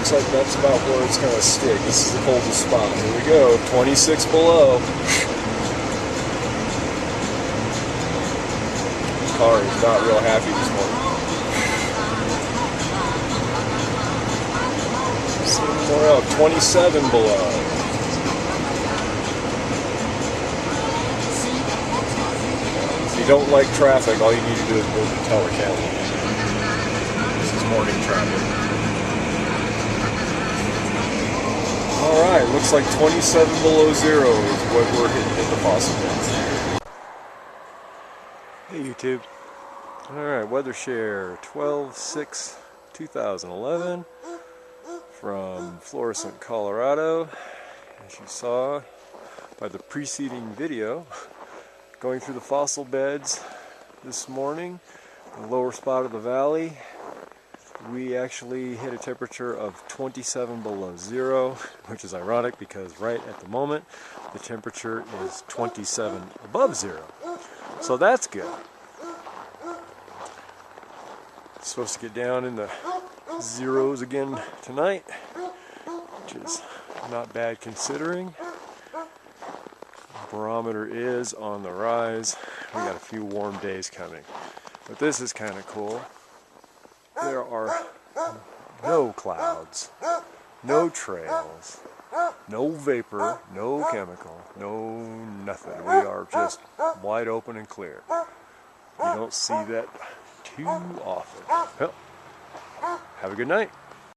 looks like that's about where it's going to stick. This is the coldest spot. Here we go, 26 below. Car is not real happy this morning. See more out, 27 below. If you don't like traffic, all you need to do is move to Teller County. This is morning traffic. Alright, looks like 27 below zero is what we're hitting at the Fossil Beds. Hey YouTube. Alright, weather share 12/6/2011 from Florissant, Colorado. As you saw by the preceding video, going through the fossil beds this morning, the lower spot of the valley, we actually hit a temperature of 27 below zero, which is ironic because right at the moment the temperature is 27 above zero. So that's good. It's supposed to get down in the zeros again tonight, which is not bad considering. The barometer is on the rise. We got a few warm days coming. But this is kind of cool. There are no clouds, no trails, no vapor, no chemical, no nothing. We are just wide open and clear. You don't see that too often. Well, have a good night.